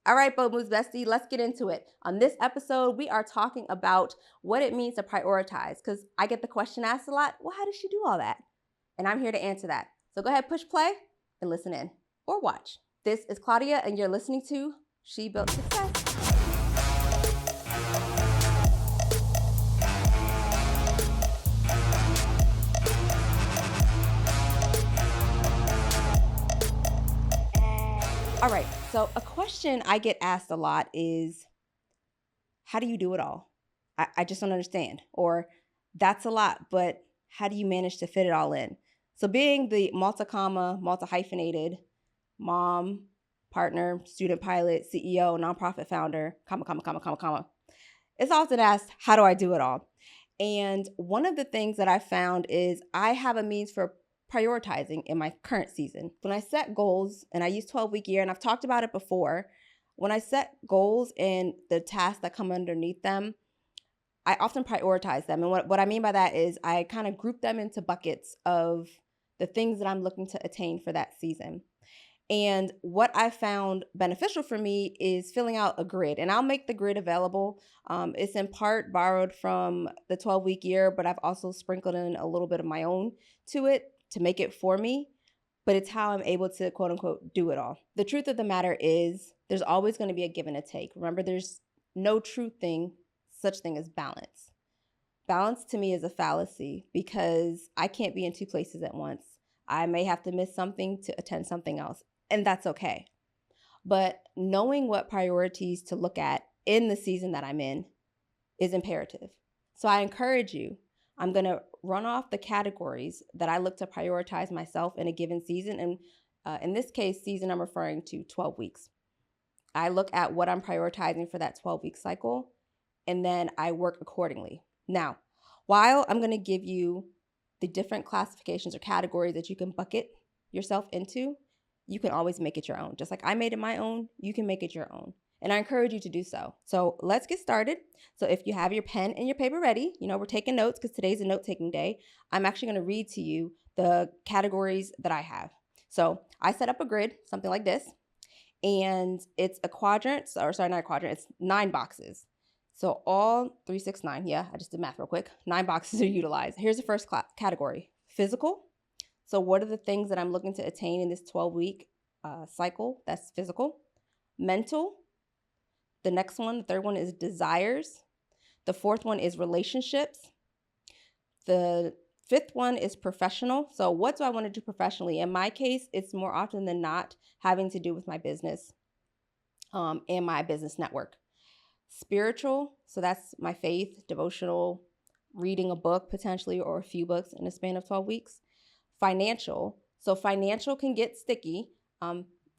All right, Bo Moves Bestie, let's get into it. On this episode, we are talking about what it means to prioritize, because I get the question asked a lot, well, how does she do all that? And I'm here to answer that. So go ahead, push play and listen in or watch. This is Claudia, and you're listening to She Built Success. All right, so a question I get asked a lot is, how do you do it all? I just don't understand. Or that's a lot, but how do you manage to fit it all in? So being the multi-hyphenated mom, partner, student pilot, CEO, nonprofit founder, it's often asked, how do I do it all? And one of the things that I found is I have a means for prioritizing in my current season. When I set goals, and I use 12-week year, and I've talked about it before, when I set goals and the tasks that come underneath them, I often prioritize them. And what I mean by that is I kind of group them into buckets of the things that I'm looking to attain for that season. And what I found beneficial for me is filling out a grid. And I'll make the grid available. It's in part borrowed from the 12-week year, but I've also sprinkled in a little bit of my own to it to make it for me. But it's how I'm able to, quote unquote, do it all. The truth of the matter is there's always going to be a give and a take. Remember, there's no such thing as balance. Balance to me is a fallacy because I can't be in two places at once. I may have to miss something to attend something else, and that's okay. But knowing what priorities to look at in the season that I'm in is imperative. So I encourage you, I'm going to run off the categories that I look to prioritize myself in a given season. And in this case, season, I'm referring to 12 weeks. I look at what I'm prioritizing for that 12-week cycle, and then I work accordingly. Now, while I'm going to give you the different classifications or categories that you can bucket yourself into, you can always make it your own. Just like I made it my own, you can make it your own. And I encourage you to do so. So let's get started. So if you have your pen and your paper ready, we're taking notes because today's a note-taking day. I'm actually going to read to you the categories that I have. So I set up a grid, something like this, and it's a quadrant, not a quadrant, it's 9 boxes. So all 3, 6, 9, I just did math real quick. 9 boxes are utilized. Here's the first category, physical. So what are the things that I'm looking to attain in this 12-week cycle? That's physical. Mental. The next one, the third one is desires. The fourth one is relationships. The fifth one is professional. So what do I want to do professionally? In my case, it's more often than not having to do with my business and my business network. Spiritual, so that's my faith, devotional, reading a book potentially or a few books in a span of 12 weeks. Financial, so financial can get sticky.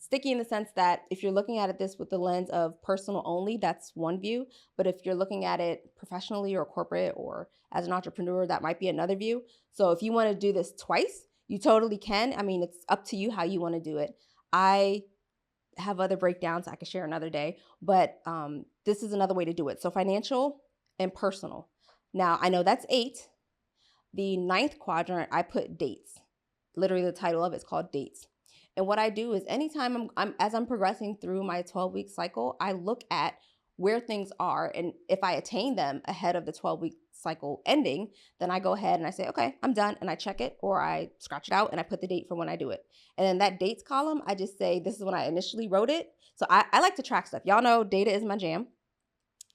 Sticky in the sense that if you're looking at this with the lens of personal only, that's one view. But if you're looking at it professionally or corporate or as an entrepreneur, that might be another view. So if you want to do this twice, you totally can. I mean, it's up to you how you want to do it. I have other breakdowns I could share another day, but this is another way to do it. So financial and personal. Now, I know that's 8. The 9th quadrant, I put dates. Literally, the title of it is called dates. And what I do is anytime as I'm progressing through my 12-week cycle, I look at where things are. And if I attain them ahead of the 12-week cycle ending, then I go ahead and I say, okay, I'm done. And I check it or I scratch it out and I put the date for when I do it. And then that dates column, I just say, this is when I initially wrote it. So I like to track stuff. Y'all know data is my jam.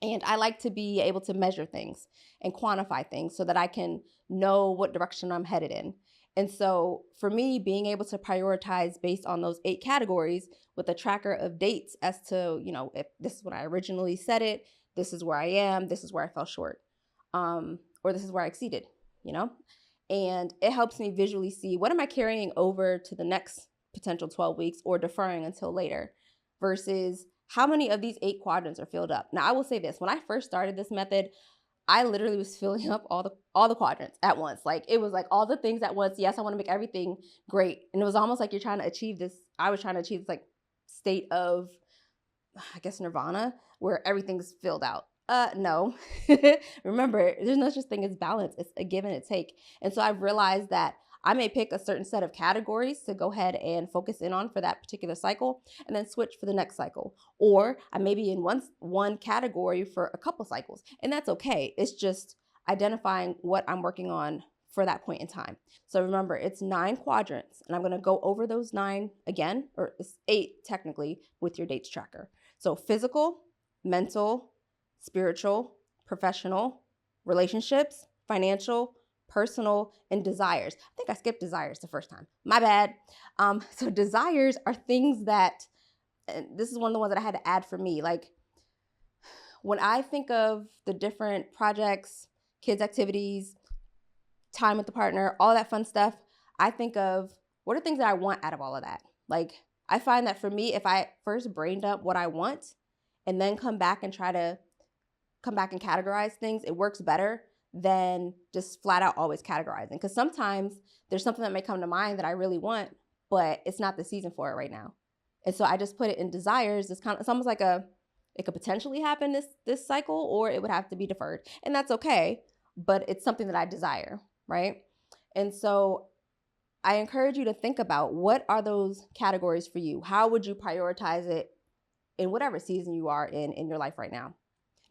And I like to be able to measure things and quantify things so that I can know what direction I'm headed in. And so for me, being able to prioritize based on those 8 categories with a tracker of dates as to, if this is when I originally said it, this is where I am, this is where I fell short, or this is where I exceeded, and it helps me visually see what am I carrying over to the next potential 12 weeks or deferring until later versus how many of these 8 quadrants are filled up. Now, I will say this, when I first started this method, I literally was filling up all the quadrants at once. Like it was like all the things at once. Yes, I want to make everything great. And it was almost like you're trying to achieve this. I was trying to achieve this like state of, I guess, nirvana where everything's filled out. No. Remember, there's no such thing as balance. It's a give and a take. And so I've realized that I may pick a certain set of categories to go ahead and focus in on for that particular cycle and then switch for the next cycle. Or I may be in one category for a couple cycles, and that's okay. It's just identifying what I'm working on for that point in time. So remember, it's 9 quadrants, and I'm going to go over those 9 again, or it's 8 technically with your dates tracker. So physical, mental, spiritual, professional, relationships, financial, personal, and desires. I think I skipped desires the first time. My bad. So desires are things that, and this is one of the ones that I had to add for me. Like when I think of the different projects, kids' activities, time with the partner, all that fun stuff, I think of what are things that I want out of all of that. Like I find that for me, if I first brain dump what I want and then come back and categorize things, it works better than just flat out always categorizing. Because sometimes there's something that may come to mind that I really want, but it's not the season for it right now. And so I just put it in desires. It's almost like it could potentially happen this cycle, or it would have to be deferred. And that's okay, but it's something that I desire, right? And so I encourage you to think about, what are those categories for you? How would you prioritize it in whatever season you are in your life right now?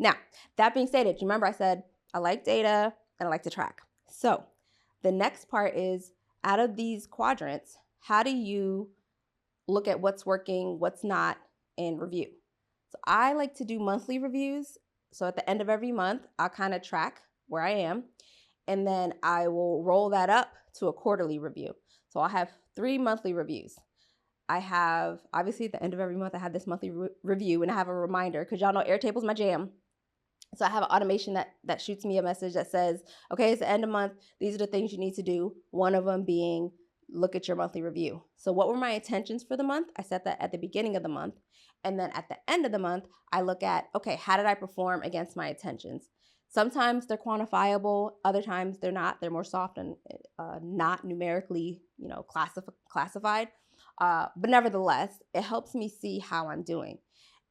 Now, that being stated, remember I said I like data and I like to track. So the next part is, out of these quadrants, how do you look at what's working, what's not, and review? So I like to do monthly reviews. So at the end of every month, I'll kind of track where I am, and then I will roll that up to a quarterly review. So I'll have 3 monthly reviews. I have, obviously at the end of every month, I have this monthly review, and I have a reminder, because y'all know Airtable's my jam. So I have an automation that shoots me a message that says, okay, it's the end of month. These are the things you need to do. One of them being look at your monthly review. So what were my intentions for the month? I set that at the beginning of the month. And then at the end of the month, I look at, okay, how did I perform against my intentions? Sometimes they're quantifiable. Other times they're not. They're more soft and not numerically, classified. But nevertheless, it helps me see how I'm doing.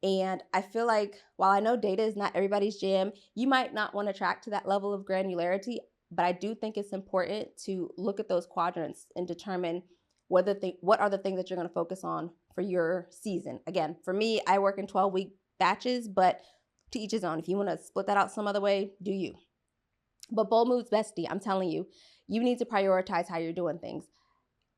And I feel like, while I know data is not everybody's jam, you might not want to track to that level of granularity, but I do think it's important to look at those quadrants and determine what are the things that you're going to focus on for your season. Again, for me, I work in 12-week batches, but to each his own. If you want to split that out some other way, do you. But bold moves bestie, I'm telling you, you need to prioritize how you're doing things.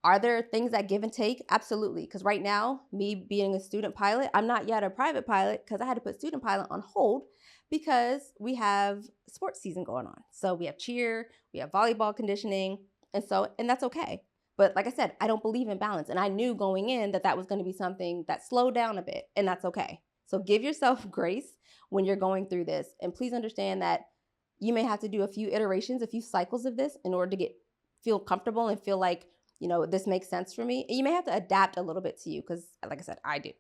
Are there things that give and take? Absolutely. Because right now, me being a student pilot, I'm not yet a private pilot, because I had to put student pilot on hold because we have sports season going on. So we have cheer, we have volleyball conditioning, and that's okay. But like I said, I don't believe in balance. And I knew going in that was going to be something that slowed down a bit, and that's okay. So give yourself grace when you're going through this. And please understand that you may have to do a few iterations, a few cycles of this in order to feel comfortable and feel like, this makes sense for me. And you may have to adapt a little bit to you, because like I said, I do.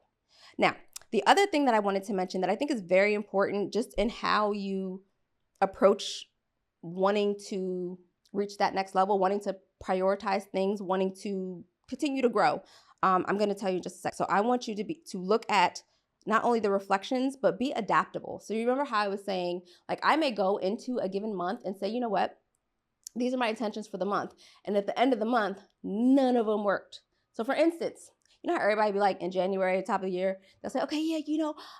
Now, the other thing that I wanted to mention that I think is very important, just in how you approach wanting to reach that next level, wanting to prioritize things, wanting to continue to grow. I'm going to tell you in just a sec. So I want you to look at not only the reflections, but be adaptable. So you remember how I was saying, like, I may go into a given month and say, you know what? These are my intentions for the month. And at the end of the month, none of them worked. So for instance, you know how everybody be like in January, top of the year, they'll say, okay, yeah,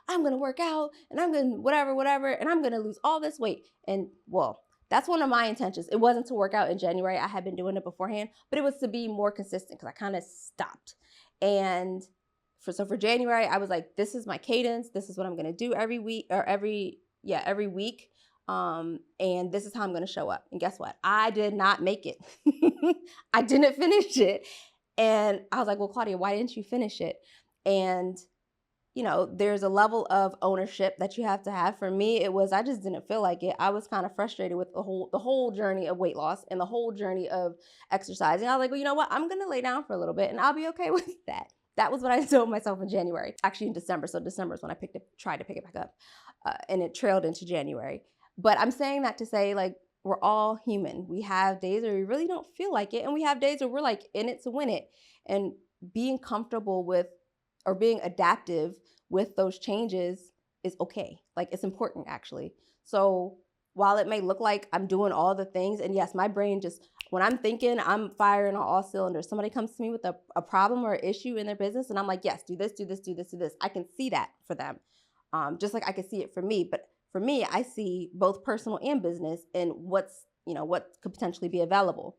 I'm going to work out and I'm going to whatever, and I'm going to lose all this weight. And well, that's one of my intentions. It wasn't to work out in January. I had been doing it beforehand, but it was to be more consistent, because I kind of stopped. And for January, I was like, this is my cadence. This is what I'm going to do every week. And this is how I'm going to show up. And guess what? I did not make it. I didn't finish it. And I was like, well, Claudia, why didn't you finish it? And, there's a level of ownership that you have to have. For me, it was, I just didn't feel like it. I was kind of frustrated with the whole journey of weight loss and the whole journey of exercising. I was like, well, you know what? I'm going to lay down for a little bit and I'll be okay with that. That was what I told myself in January, actually in December. So December is when I tried to pick it back up, and it trailed into January. But I'm saying that to say, like, we're all human. We have days where we really don't feel like it, and we have days where we're like in it to win it. And being comfortable with, or being adaptive with those changes is okay. Like, it's important, actually. So while it may look like I'm doing all the things, and yes, my brain just, When I'm thinking I'm firing on all cylinders, somebody comes to me with a problem or issue in their business, and I'm like, yes, do this, do this, do this, do this. I can see that for them, just like I can see it for me. But for me, I see both personal and business and what could potentially be available.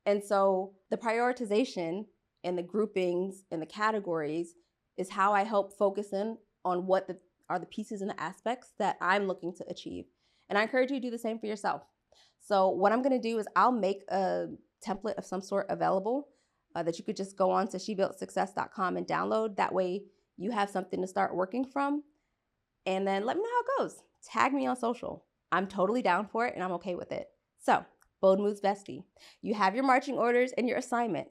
And so the prioritization and the groupings and the categories is how I help focus in on what are the pieces and the aspects that I'm looking to achieve. And I encourage you to do the same for yourself. So what I'm going to do is I'll make a template of some sort available that you could just go on to shebuiltsuccess.com and download. That way you have something to start working from. And then let me know how it goes. Tag me on social. I'm totally down for it and I'm okay with it. So, Bold Moves Bestie, you have your marching orders and your assignment.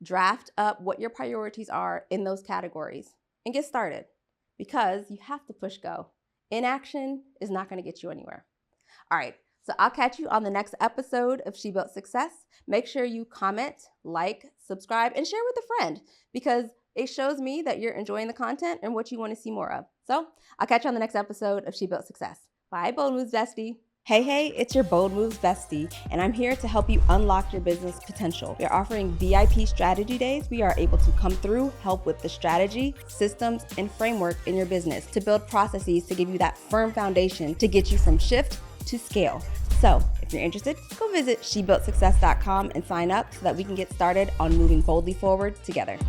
Draft up what your priorities are in those categories and get started, because you have to push go. Inaction is not going to get you anywhere. All right, so I'll catch you on the next episode of She Built Success. Make sure you comment, like, subscribe, and share with a friend, because it shows me that you're enjoying the content and what you want to see more of. So I'll catch you on the next episode of She Built Success. Bye, Bold Moves Bestie. Hey, it's your Bold Moves Bestie, and I'm here to help you unlock your business potential. We are offering VIP strategy days. We are able to come through, help with the strategy, systems, and framework in your business to build processes to give you that firm foundation to get you from shift to scale. So if you're interested, go visit shebuiltsuccess.com and sign up so that we can get started on moving boldly forward together.